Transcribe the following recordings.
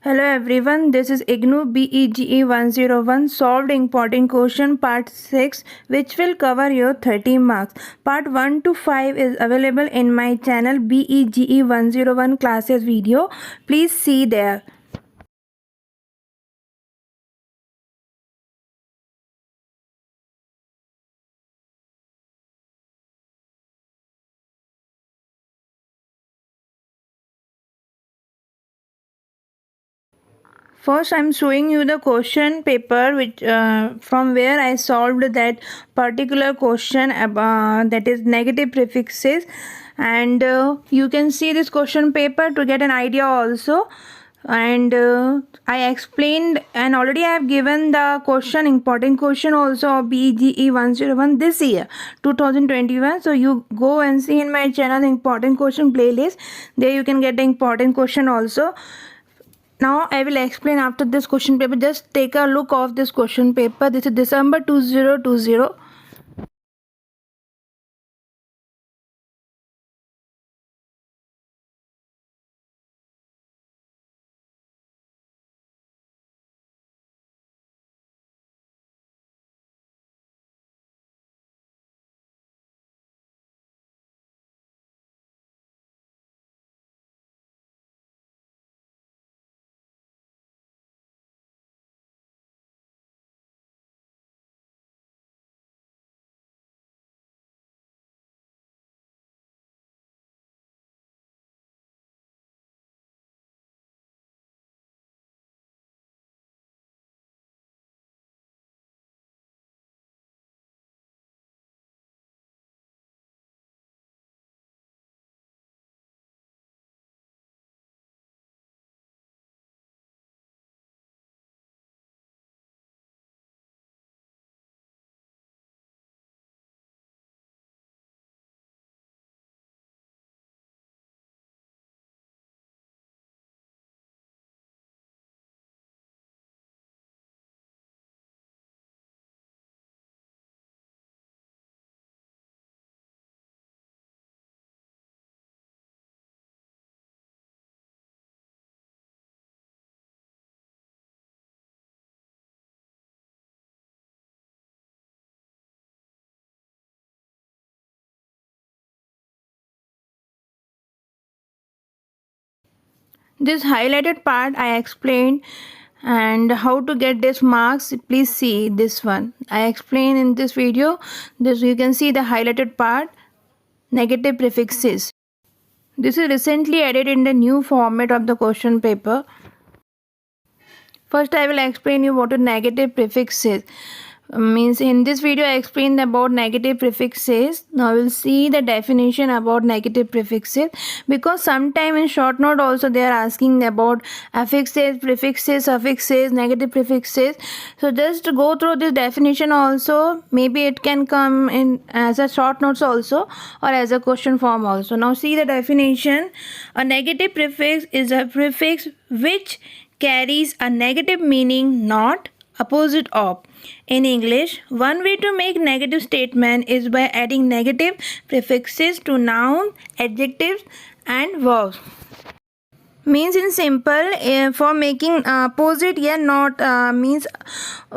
Hello everyone, this is IGNOU BEGE 101 solved important question part 6 which will cover your 30 marks. Part 1 to 5 is available in my channel BEGE 101 classes video. Please see there. First, I'm showing you the question paper which from where I solved that particular question that is negative prefixes, and you can see this question paper to get an idea also. And I explained and already I have given the question, important question also of BEGE 101 this year 2021. So you go and see in my channel important question playlist. There you can get the important question also. Now I will explain after this question paper. Just take a look of this question paper. This is December 2020. This highlighted part I explained, and how to get this marks. Please see this one. I explain in this video. This you can see the highlighted part, negative prefixes. This is recently added in the new format of the question paper. First I will explain you what a negative prefix is. Means in this video I explained about negative prefixes. Now we'll see the definition about negative prefixes, because sometime in short note also they are asking about affixes, prefixes, suffixes, negative prefixes. So just to go through this definition also. Maybe it can come in as a short notes also or as a question form also. Now see the definition. A negative prefix is a prefix which carries a negative meaning, not opposite of. In English, one way to make negative statement is by adding negative prefixes to noun, adjectives and verbs. Means in simple for making opposite या not means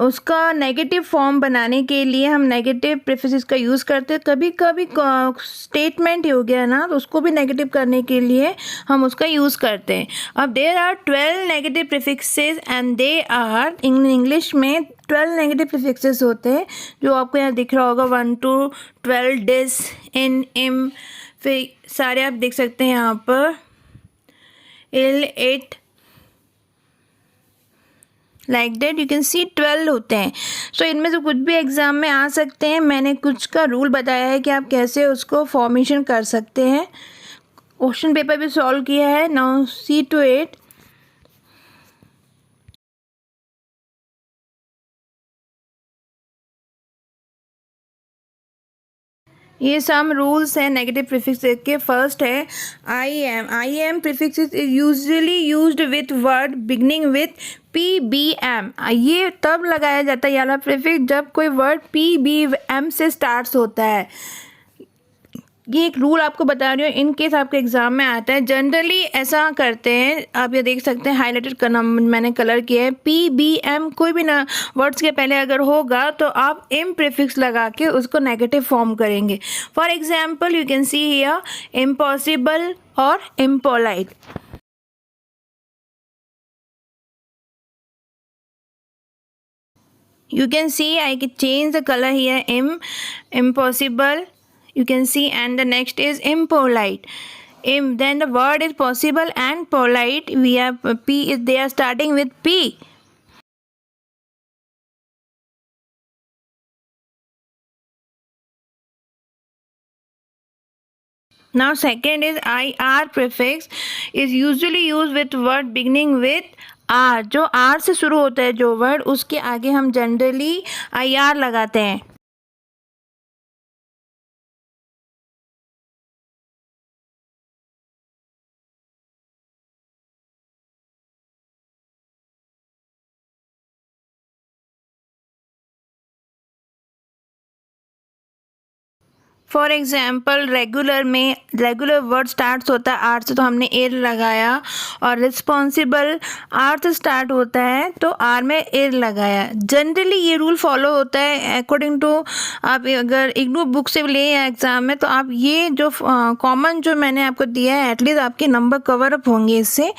उसका negative form बनाने के लिए हम negative prefix का use करते हैं. कभी कभी स्टेटमेंट हो गया ना, तो उसको भी नेगेटिव करने के लिए हम उसका यूज़ करते हैं. अब there are 12 negative prefixes and they are in English में 12 नेगेटिव प्रीफिक्सेस होते हैं जो आपको यहाँ दिख रहा होगा 1 to 12 डिस इन इम, फिर सारे आप देख सकते हैं यहाँ पर ill it like that. You can see 12 होते हैं. सो इनमें से कुछ भी एग्ज़ाम में आ सकते हैं. मैंने कुछ का रूल बताया है कि आप कैसे उसको फॉर्मेशन कर सकते हैं. क्वेश्चन पेपर भी सॉल्व किया है. Now see to it. ये सम रूल्स हैं नेगेटिव प्रीफिक्स के. फर्स्ट है I M. I M prefix is usually used with word beginning with P B M. ये तब लगाया जाता है ये वाला प्रीफिक्स जब कोई वर्ड पी बी एम से स्टार्ट्स होता है. ये एक रूल आपको बता रही हूँ, इन केस आपके एग्जाम में आता है। जनरली ऐसा करते हैं, आप ये देख सकते हैं हाईलाइटेड का नाम मैंने कलर किया है, पी बी एम कोई भी ना वर्ड्स के पहले अगर होगा तो आप इम प्रीफिक्स लगा के उसको नेगेटिव फॉर्म करेंगे। For example you can see here impossible और impolite. You can see I can change the color here, impossible, you can see, and the next is impolite. Then the word is possible and polite. We have P is they are starting with P. Now second is IR prefix is usually used with word beginning with R. जो R से शुरू होता है जो word, उसके आगे हम generally IR लगाते हैं। फॉर एग्जाम्पल रेगुलर में रेगुलर वर्ड स्टार्ट होता है आर से तो हमने एर लगाया, और रिस्पॉन्सिबल आर से स्टार्ट होता है तो आर में एर लगाया। जनरली ये रूल फॉलो होता है अकॉर्डिंग टू, आप अगर इग्नू बुक से ले या एग्ज़ाम में तो आप ये जो कॉमन जो मैंने आपको दिया है एटलीस्ट आपके नंबर कवर अप होंगे इससे।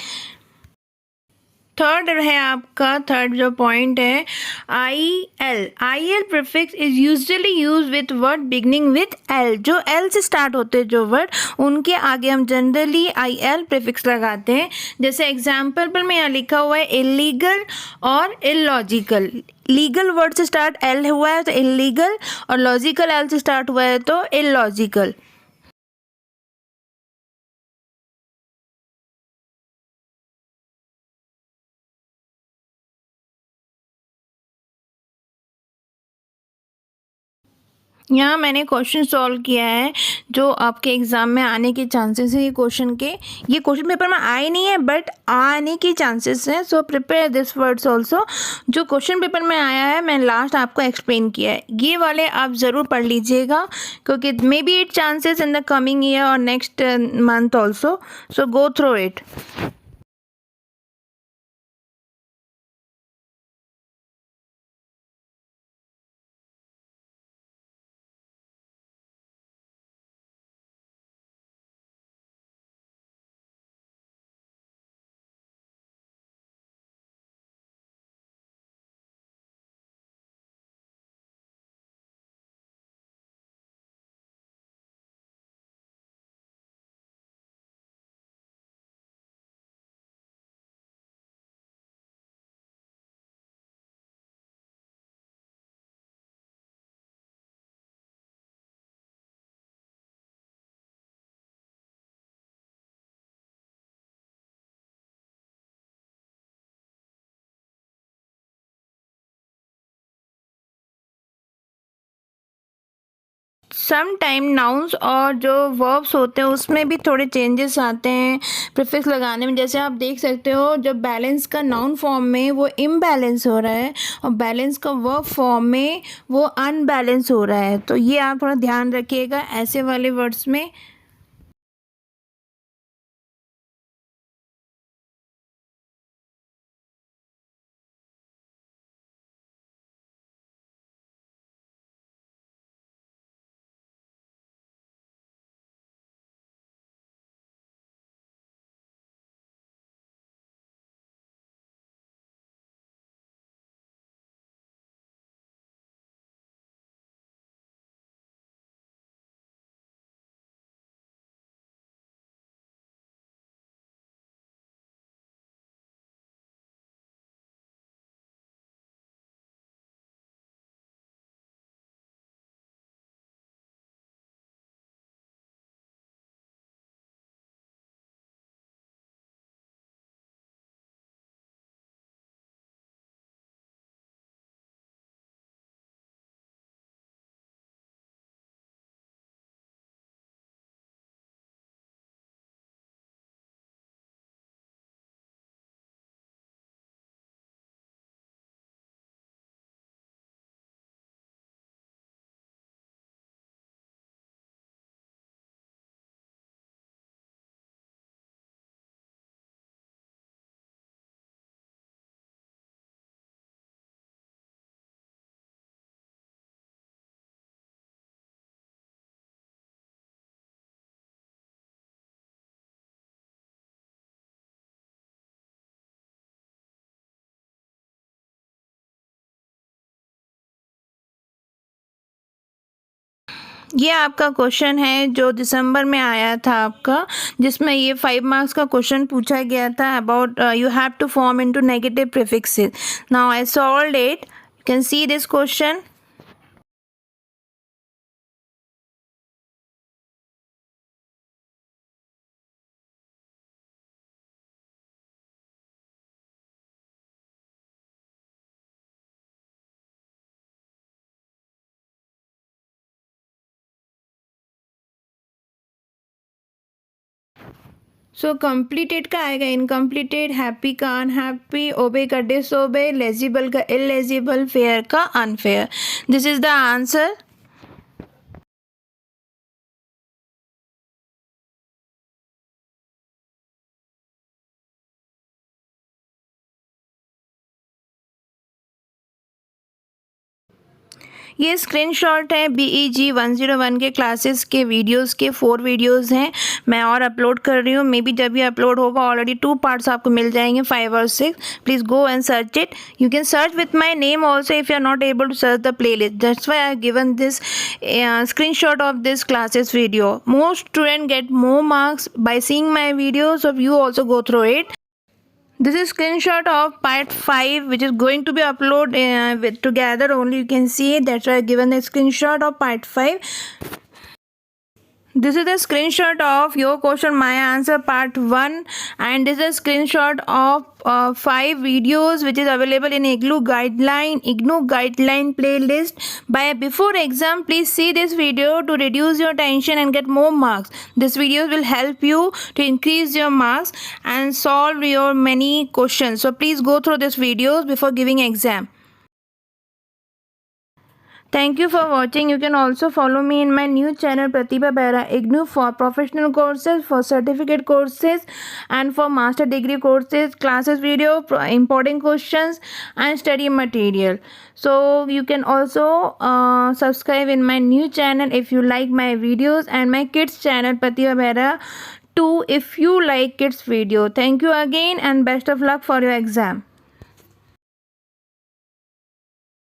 थर्ड है आपका, थर्ड जो पॉइंट है I L prefix is usually use with word beginning with L. जो एल से स्टार्ट होते हैं जो वर्ड, उनके आगे हम जनरली आई एल प्रीफिक्स लगाते हैं। जैसे एग्जाम्पल पर मैं यहाँ लिखा हुआ है इलीगल और इलॉजिकल। लीगल वर्ड से स्टार्ट एल हुआ है तो इलीगल, और लॉजिकल एल से स्टार्ट हुआ है तो इलॉजिकल। यहाँ मैंने क्वेश्चन सॉल्व किया है जो आपके एग्ज़ाम में आने के चांसेस है। ये क्वेश्चन पेपर में आए नहीं है बट आने के चांसेस हैं, so prepare this words also. जो क्वेश्चन पेपर में आया है मैं लास्ट आपको एक्सप्लेन किया है, ये वाले आप ज़रूर पढ़ लीजिएगा क्योंकि may be it chances in the coming year और next month also, so go through it. Some time nouns और जो वर्ब्स होते हैं उसमें भी थोड़े चेंजेस आते हैं प्रीफिक्स लगाने में। जैसे आप देख सकते हो जब बैलेंस का नाउन फॉर्म में वो इम्बैलेंस हो रहा है और बैलेंस का वर्ब फॉर्म में वो अनबैलेंस हो रहा है, तो ये आप थोड़ा ध्यान रखिएगा ऐसे वाले वर्ड्स में। ये आपका क्वेश्चन है जो दिसंबर में आया था आपका, जिसमें ये 5 मार्क्स का क्वेश्चन पूछा गया था about you have to form into negative prefixes. Now I solved it. You can see this question. So completed का आएगा इनकम्प्लीटेड, हैप्पी का अनहैप्पी, ओबे का डिसओबे, लेजिबल का इलेजिबल, फेयर का unfair. This is the answer. ये screenshot है BEG 101 के classes के वीडियोस के. 4 वीडियोस हैं, मैं और अपलोड कर रही हूँ. मे बी जब ये अपलोड होगा ऑलरेडी 2 पार्ट्स आपको मिल जाएंगे, 5 और 6. Please go and search it. You can search with my name also if you are not able to search the play list. That's why I have given this screenshot of this classes video. Most students get more marks by seeing my videos, so you also go through it. This is screenshot of part 5 which is going to be uploaded with together only. You can see it. That's why I given the screenshot of part 5. This is a screenshot of your question my answer part 1, and this is a screenshot of 5 videos which is available in IGNOU guideline playlist. By before exam, please see this video to reduce your tension and get more marks. This video will help you to increase your marks and solve your many questions. So please go through these videos before giving exam. Thank you for watching. You can also follow me in my new channel Pratibha Bera IGNOU for professional courses, for certificate courses, and for master degree courses, classes video, important questions, and study material. So you can also subscribe in my new channel if you like my videos, and my kids channel Pratibha Bera too if you like kids video. Thank you again and best of luck for your exam.